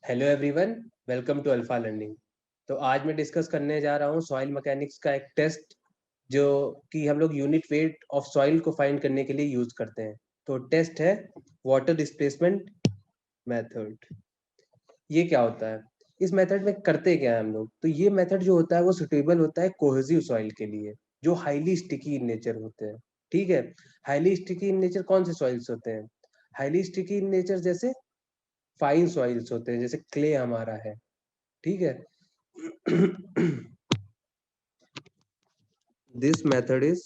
Hello everyone, welcome to Alpha Learning. तो आज मैं डिस्कस करने जा रहा हूँ सॉइल मैकेनिक्स का एक टेस्ट जो कि हम लोग यूनिट वेट ऑफ सॉइल को फाइंड करने के लिए यूज करते हैं। तो टेस्ट है वाटर डिस्प्लेसमेंट मेथड। ये क्या होता है? इस मेथड में करते क्या है हम लोग? तो ये मेथड जो होता है वो सुटेबल होता है कोहेसिव सॉइल के लिए, जो हाईली स्टिकी इन नेचर होते हैं। ठीक है, हाईली स्टिकी इन नेचर कौन से सॉइल्स होते हैं? हाईली स्टिकी इन नेचर जैसे फाइन सॉइल्स होते हैं, जैसे क्ले हमारा है। ठीक है। This method is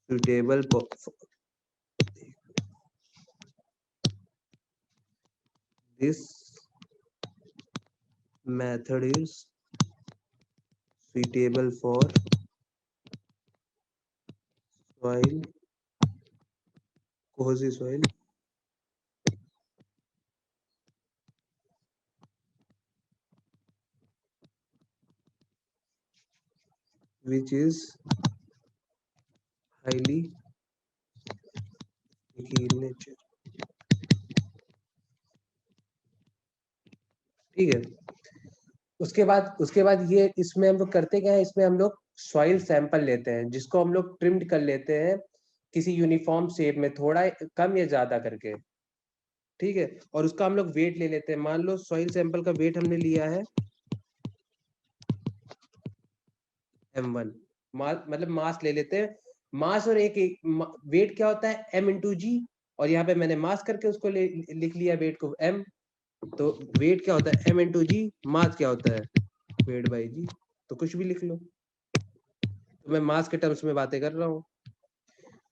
suitable this method is suitable for soil, cohesive soil, which is highly sticky in nature. ठीक है। उसके बाद ये इसमें हम लोग करते क्या है, इसमें हम लोग सॉइल सैंपल लेते हैं जिसको हम लोग ट्रिम्ड कर लेते हैं किसी यूनिफॉर्म शेप में, थोड़ा कम या ज्यादा करके। ठीक है, और उसका हम लोग वेट ले लेते हैं। मान लो सॉइल सैंपल का वेट हमने लिया है m1। मतलब मास ले लेते हैं। मास और एक वेट क्या होता है m/g, और यहाँ पे मैंने मास करके उसको लिख लिया वेट को m। तो वेट क्या होता है m/g, मास क्या होता है वेट बाई जी। तो कुछ भी लिख लो, तो मैं मास के टर्म्स में बातें कर रहा हूँ।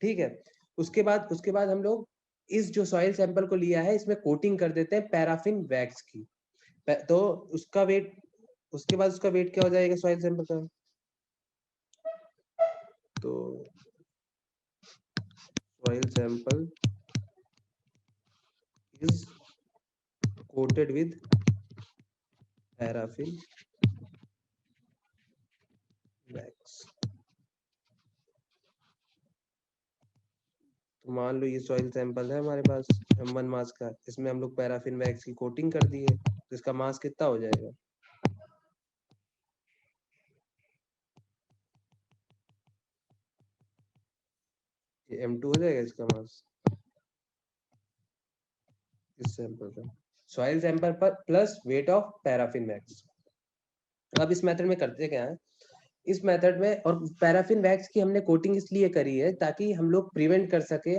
ठीक है। उसके बाद हम लोग इस जो सॉइल सैंपल को लिया है इसमें कोटिंग कर देते हैं पैराफिन वैक्स की। तो उसका वेट, उसके बाद उसका वेट क्या हो जाएगा सॉइल सैंपल का? तो soil sample is coated with paraffin wax। तो मान लो ये सॉइल सैंपल है हमारे पास m1 मास का, इसमें हम लोग पैराफिन वैक्स की कोटिंग कर दी है, तो इसका मास कितना हो जाएगा? ये m2 हो जाएगा इसका मास इस सैंपल का, सॉइल सैंपल पर plus weight of paraffin wax. अब इस मेथड में करते क्या है, इस मेथड में, और पैराफिन वैक्स की हमने कोटिंग इसलिए करी है ताकि हम लोग प्रिवेंट कर सके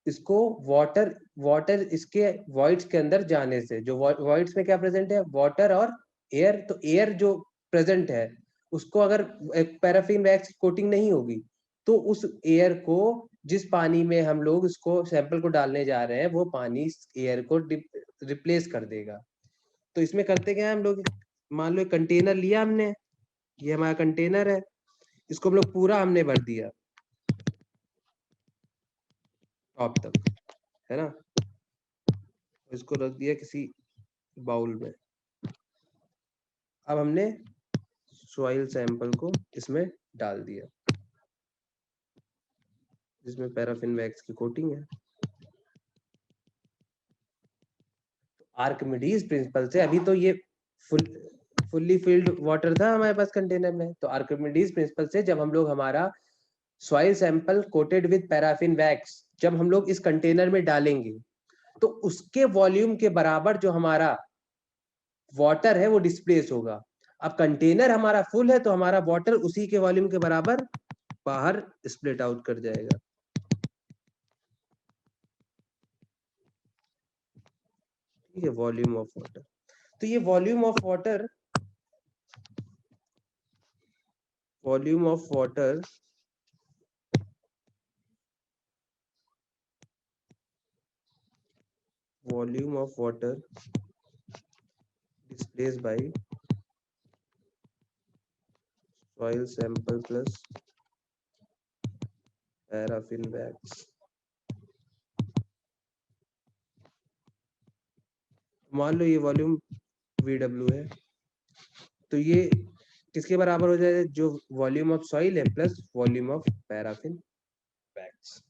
इसको वाटर वाटर इसके वॉइड्स के अंदर जाने से। जो वॉइड्स में क्या प्रेजेंट है? वाटर और एयर। तो एयर जो प्रेजेंट है उसको अगर पैराफिन वैक्स कोटिंग नहीं होगी तो उस एयर को, जिस पानी में हम लोग इसको सैंपल को डालने जा रहे हैं, वो पानी इस एयर को रिप्लेस कर देगा। तो इसमें करते क्या है हम लोग, मान लो एक कंटेनर लिया हमने, ये हमारा कंटेनर है, इसको हम लोग पूरा हमने भर दिया टॉप तक, है ना। इसको रख दिया किसी बाउल में। अब हमने सॉइल सैंपल को इसमें डाल दिया जिसमें पैराफिन वैक्स की कोटिंग है। आर्किमिडीज प्रिंसिपल से, अभी तो ये फुल्ली फिल्ड वाटर था हमारे पास कंटेनर में, तो आर्किमिडीज प्रिंसिपल से जब हम लोग हमारा soil sample coated with paraffin wax जब हम लोग इस कंटेनर में डालेंगे तो उसके वॉल्यूम के बराबर जो हमारा वाटर है वो डिस्प्लेस होगा। अब कंटेनर हमारा फुल है तो हमारा वाटर उसी के वॉल्यूम के बराबर बाहर स्प्लिट आउट कर जाएगा। ठीक है, वॉल्यूम ऑफ वाटर। तो ये volume of water, volume of water volume of water displace bye soil sample plus paraffin wax। मान लो ये वॉल्यूम VW है, तो ये किसके बराबर हो जाएगा? जो वॉल्यूम ऑफ सॉइल है plus volume of paraffin wax.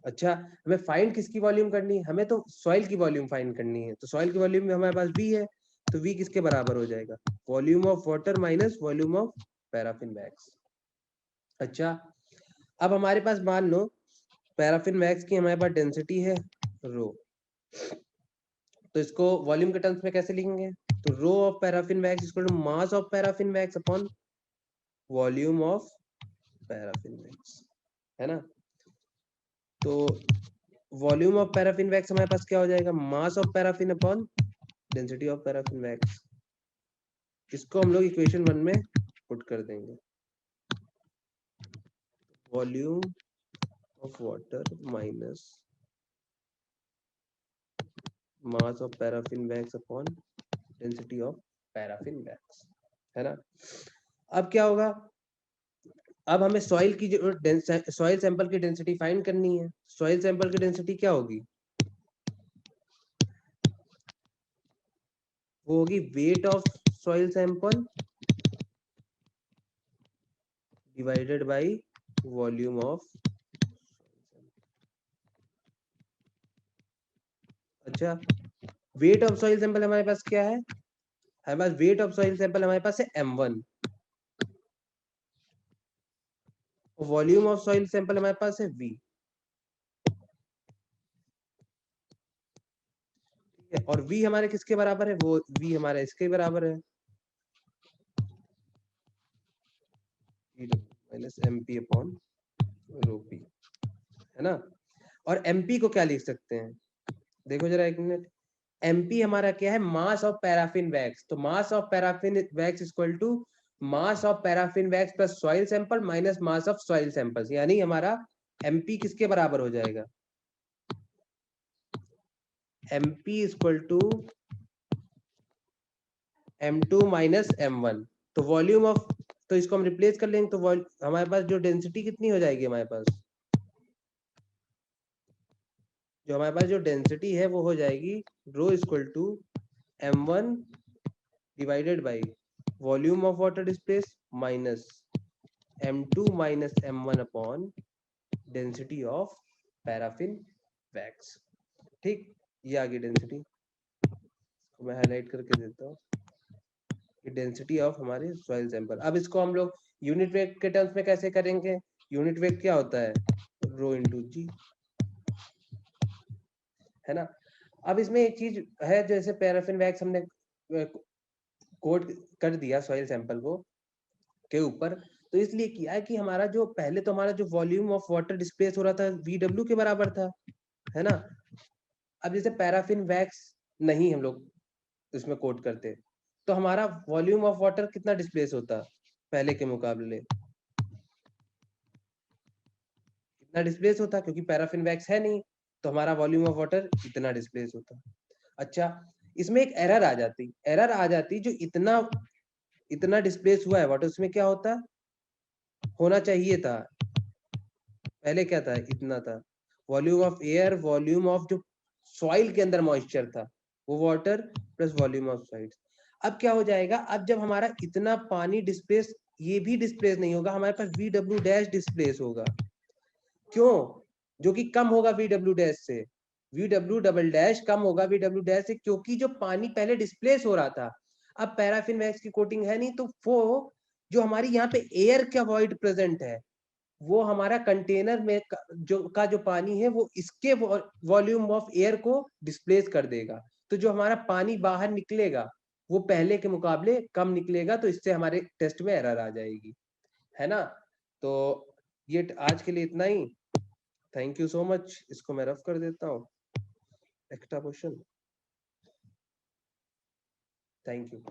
अच्छा, हमें फाइंड किसकी वॉल्यूम करनी है? हमें तो सॉइल की वॉल्यूम फाइंड करनी है। तो सॉइल की वॉल्यूम में हमारे पास V है, तो V किसके बराबर हो जाएगा? Volume of water minus volume of paraffin wax. अच्छा, अब हमारे पास मान लो पैराफिन वैक्स की हमारे पास डेंसिटी है रो, तो इसको वॉल्यूम के टर्म्स में कैसे लिखेंगे? तो rho of paraffin wax equal to mass of paraffin wax upon volume of paraffin wax, है ना? तो वॉल्यूम ऑफ पैराफिन वैक्स हमारे पास क्या हो जाएगा? मास of paraffin upon density of paraffin wax. इसको हम लोग इक्वेशन 1 में पुट कर देंगे। Volume of water minus mass of paraffin wax upon density of paraffin wax, है ना? अब क्या होगा? अब हमें सॉइल की जो सॉइल सैंपल की डेंसिटी फाइंड करनी है। सॉइल सैंपल की डेंसिटी क्या होगी? वो होगी weight of soil sample divided by volume of. अच्छा, वेट ऑफ सॉइल सैंपल हमारे पास क्या है? हमारे पास वेट ऑफ सॉइल सैंपल हमारे पास है m1, volume of soil sample हमारे पास है V, और V हमारे किसके बराबर है? वो V हमारा इसके बराबर है, minus MP upon rho P, है ना? और MP को क्या लिख सकते हैं? देखो जरा एक मिनट। MP हमारा क्या है? Mass of paraffin wax. तो mass of paraffin wax equal to mass of paraffin wax plus soil sample minus mass of soil samples, यानी हमारा MP किसके बराबर हो जाएगा? MP equal to M2 minus M1। तो वॉल्यूम ऑफ, तो इसको हम रिप्लेस कर लेंगे, तो हमारे पास जो डेंसिटी कितनी हो जाएगी? हमारे पास जो डेंसिटी है वो हो जाएगी rho equal to M1 divided by volume of water displace minus M2 minus M1 upon density of paraffin wax. ठीक, ये आ गई डेंसिटी, मैं हाईलाइट करके देता हूँ, डेंसिटी ऑफ हमारे सॉइल सैंपल। अब इसको हम लोग यूनिट वेट के टर्म्स में कैसे करेंगे? यूनिट वेट क्या होता है? रो इंटू जी, है ना? अब इसमें एक चीज है, जैसे पैराफिन वैक्स हमने कोट कर दिया सॉइल सैंपल को के ऊपर, तो इसलिए किया है कि हमारा जो पहले तो हमारा जो वॉल्यूम ऑफ वाटर डिस्प्लेस हो रहा था VW के बराबर था, है ना? अब जैसे पैराफिन वैक्स नहीं हम लोग इसमें कोट करते, तो हमारा वॉल्यूम ऑफ वाटर कितना डिस्प्लेस होता पहले के मुकाबले? इतना डिस्प्लेस होता, क्योंकि पैराफिन वैक्स है नहीं, तो हमारा वॉल्यूम ऑफ वाटर इतना डिस्प्लेस होता। अच्छा, इसमें एक एरर आ जाती जो इतना इतना डिस्प्लेस हुआ है वाटर, उसमें क्या होता होना चाहिए था? पहले क्या था? इतना था volume of air, volume of जो सॉइल के अंदर मॉइस्चर था वो water plus volume of soil. अब क्या हो जाएगा? अब जब हमारा इतना पानी डिस्प्लेस, ये भी डिस्प्लेस नहीं होगा, हमारे पास VW डैश डिस्प्लेस होगा। क्यों? जो कि कम होगा VW डैश से, VW डबल डैश कम होगा VW डैश से, क्योंकि जो पानी पहले डिस्प्लेस हो रहा था, अब पैराफिन वैक्स की कोटिंग है नहीं, तो वो जो हमारी यहाँ पे एयर का वॉइड प्रेजेंट है, वो हमारा कंटेनर में जो पानी है वो इसके वॉल्यूम ऑफ एयर को डिस्प्लेस कर देगा। तो जो हमारा पानी बाहर निकलेगा वो पहले के मुकाबले कम निकलेगा, तो इससे हमारे टेस्ट में एरर आ जाएगी, है ना? तो ये आज के लिए इतना ही। Thank you so much. इसको मैं रफ कर देता हूँ, एक्स्ट्रा क्वेश्चन। Thank you.